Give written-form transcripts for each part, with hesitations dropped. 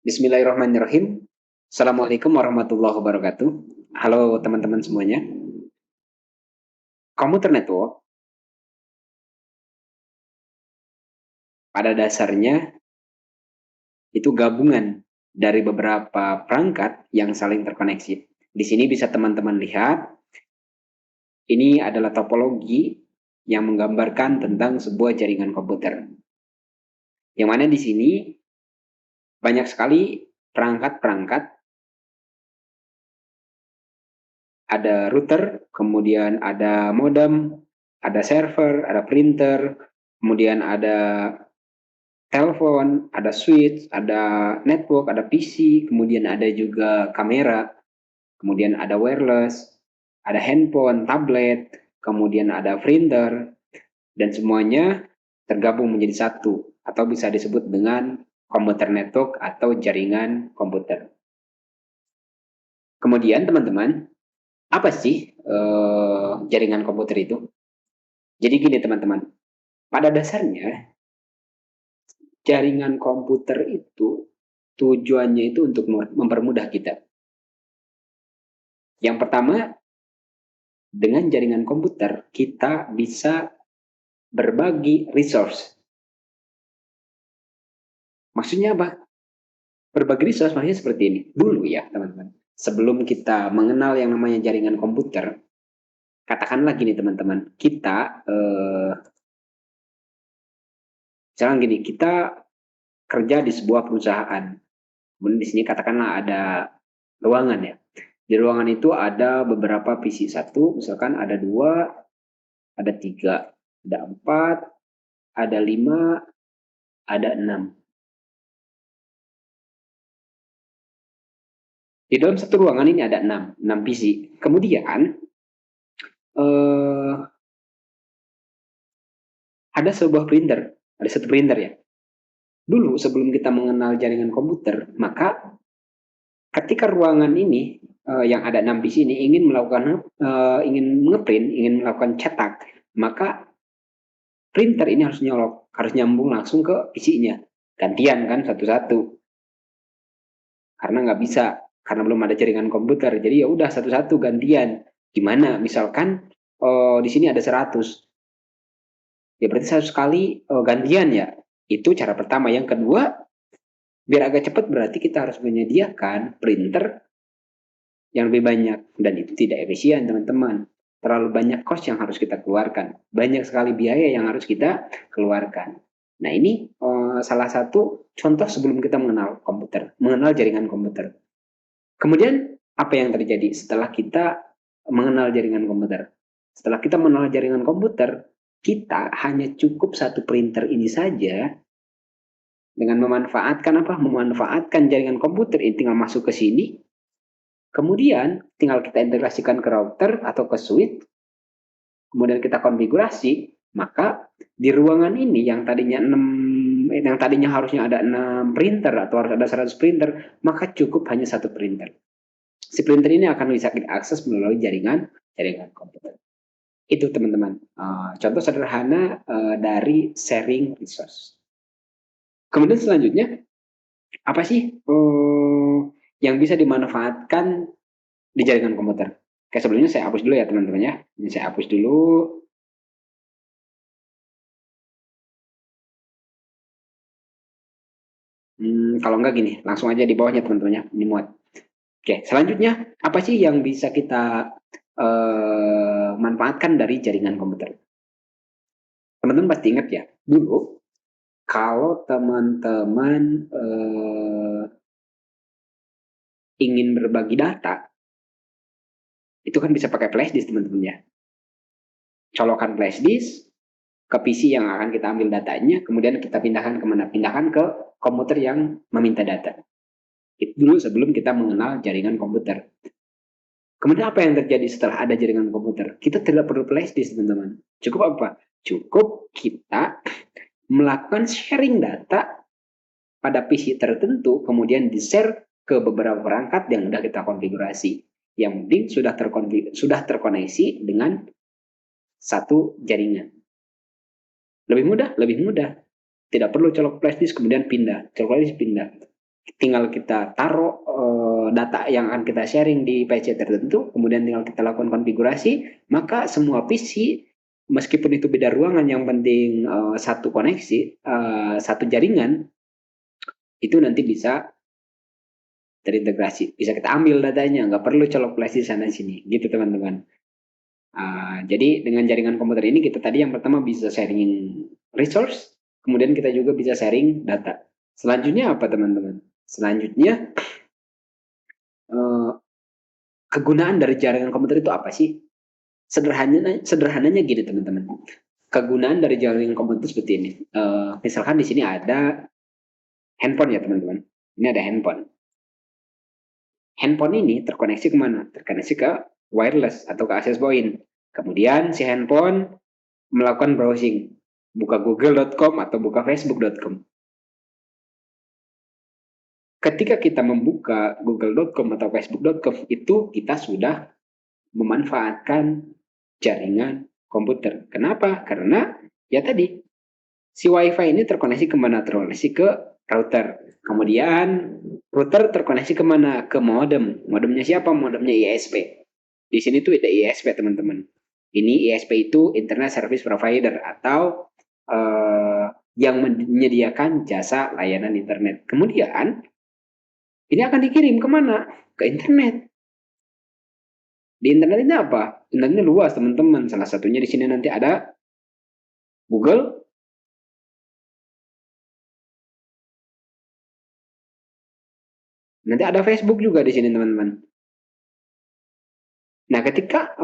Bismillahirrahmanirrahim. Assalamualaikum warahmatullahi wabarakatuh. Halo teman-teman semuanya. Komputer network pada dasarnya itu gabungan dari beberapa perangkat yang saling terkoneksi. Di sini bisa teman-teman lihat, ini adalah topologi yang menggambarkan tentang sebuah jaringan komputer. Yang mana di sini banyak sekali perangkat-perangkat, ada router, kemudian ada modem, ada server, ada printer, kemudian ada telepon, ada switch, ada network, ada PC, kemudian ada juga kamera, kemudian ada wireless, ada handphone, tablet, kemudian ada printer, dan semuanya tergabung menjadi satu, atau bisa disebut dengan komputer network atau jaringan komputer. Kemudian teman-teman, apa sih jaringan komputer itu? Jadi gini teman-teman, pada dasarnya jaringan komputer itu tujuannya itu untuk mempermudah kita. Yang pertama, dengan jaringan komputer kita bisa berbagi resource. Maksudnya apa? Berbagi resource maksudnya seperti ini. Dulu ya teman-teman, sebelum kita mengenal yang namanya jaringan komputer, katakanlah gini teman-teman, kita misalnya gini, kita kerja di sebuah perusahaan. Kemudian di sini katakanlah ada ruangan ya. Di ruangan itu ada beberapa PC satu, misalkan ada 2, ada 3, ada 4, ada 5, ada 6. Di dalam satu ruangan ini ada 6 PC. Kemudian ada sebuah printer, ada satu printer ya. Dulu sebelum kita mengenal jaringan komputer, maka ketika ruangan ini yang ada 6 PC ini ingin melakukan ingin ngeprint, ingin melakukan cetak, maka printer ini harus nyolok, harus nyambung langsung ke PC-nya. Gantian kan satu-satu. Karena nggak bisa, karena belum ada jaringan komputer. Jadi ya udah satu-satu gantian. Gimana? Misalkan di sini ada 100. Ya berarti 100 kali gantian ya. Itu cara pertama. Yang kedua, biar agak cepat berarti kita harus menyediakan printer yang lebih banyak. Dan itu tidak efisien teman-teman. Terlalu banyak cost yang harus kita keluarkan. Banyak sekali biaya yang harus kita keluarkan. Nah ini salah satu contoh sebelum kita mengenal komputer, mengenal jaringan komputer. Kemudian apa yang terjadi setelah kita mengenal jaringan komputer? Setelah kita mengenal jaringan komputer, kita hanya cukup satu printer ini saja dengan memanfaatkan apa? Memanfaatkan jaringan komputer ini tinggal masuk ke sini, kemudian tinggal kita integrasikan ke router atau ke switch, kemudian kita konfigurasi, maka di ruangan ini yang tadinya harusnya ada 6 printer atau harus ada 100 printer, maka cukup hanya satu printer. Si printer ini akan bisa kita akses melalui jaringan komputer. Itu teman-teman, contoh sederhana dari sharing resource. Kemudian selanjutnya, apa sih yang bisa dimanfaatkan di jaringan komputer? Oke, sebelumnya saya hapus dulu ya teman-teman ya. Ini saya hapus dulu. Kalau enggak gini, langsung aja di bawahnya teman-teman ya. Ini muat. Oke, selanjutnya apa sih yang bisa kita manfaatkan dari jaringan komputer? Teman-teman pasti ingat ya, dulu kalau teman-teman ingin berbagi data, itu kan bisa pakai flash disk teman-teman ya. Colokan flash disk ke PC yang akan kita ambil datanya, kemudian kita pindahkan kemana? Pindahkan ke komputer yang meminta data. Itu dulu sebelum kita mengenal jaringan komputer. Kemudian apa yang terjadi setelah ada jaringan komputer? Kita tidak perlu flash disk teman-teman. Cukup apa? Cukup kita melakukan sharing data pada PC tertentu, kemudian di-share ke beberapa perangkat yang sudah kita konfigurasi. Yang penting sudah terkoneksi dengan satu jaringan. Lebih mudah? Lebih mudah. Tidak perlu colok flash disk kemudian pindah. Colok flash disk pindah. tinggal kita taruh data yang akan kita sharing di PC tertentu, kemudian tinggal kita lakukan konfigurasi, maka semua PC meskipun itu beda ruangan, yang penting satu koneksi, satu jaringan, itu nanti bisa terintegrasi, bisa kita ambil datanya, nggak perlu colok flash di sana sini, gitu teman-teman. Jadi dengan jaringan komputer ini kita tadi yang pertama bisa sharing resource, kemudian kita juga bisa sharing data. Selanjutnya apa teman-teman? Selanjutnya kegunaan dari jaringan komputer itu apa sih? Sederhananya gini teman-teman. Kegunaan dari jaringan komputer seperti ini. Misalkan di sini ada handphone ya teman-teman. Ini ada handphone. Handphone ini terkoneksi kemana? Terkoneksi ke wireless atau ke access point. Kemudian si handphone melakukan browsing. Buka google.com atau buka facebook.com. Ketika kita membuka google.com atau facebook.com, itu kita sudah memanfaatkan jaringan komputer. Kenapa? Karena ya tadi, si WiFi ini terkoneksi kemana? Terkoneksi ke router. Kemudian router terkoneksi kemana? Ke modem. Modemnya siapa? Modemnya ISP. Di sini tuh ada ISP teman-teman. Ini ISP itu Internet Service Provider atau yang menyediakan jasa layanan internet. Kemudian ini akan dikirim kemana? Ke internet. Di internet ini apa? Internetnya luas teman-teman. Salah satunya di sini nanti ada Google, nanti ada Facebook juga di sini teman-teman. Nah, ketika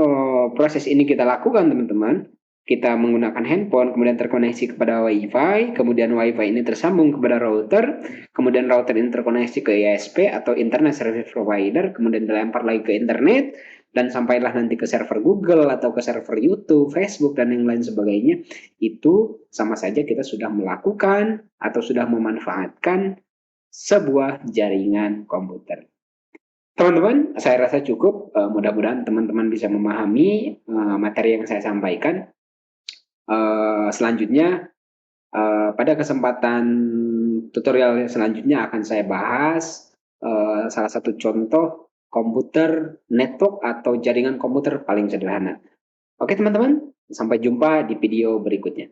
proses ini kita lakukan teman-teman, kita menggunakan handphone, kemudian terkoneksi kepada WiFi, kemudian WiFi ini tersambung kepada router, kemudian router ini terkoneksi ke ISP atau Internet Service Provider, kemudian dilempar lagi ke internet, dan sampailah nanti ke server Google atau ke server YouTube, Facebook, dan yang lain sebagainya. Itu sama saja kita sudah melakukan atau sudah memanfaatkan sebuah jaringan komputer. Teman-teman, saya rasa cukup. Mudah-mudahan teman-teman bisa memahami materi yang saya sampaikan. Selanjutnya, pada kesempatan tutorial selanjutnya akan saya bahas salah satu contoh komputer network atau jaringan komputer paling sederhana. Oke teman-teman, sampai jumpa di video berikutnya.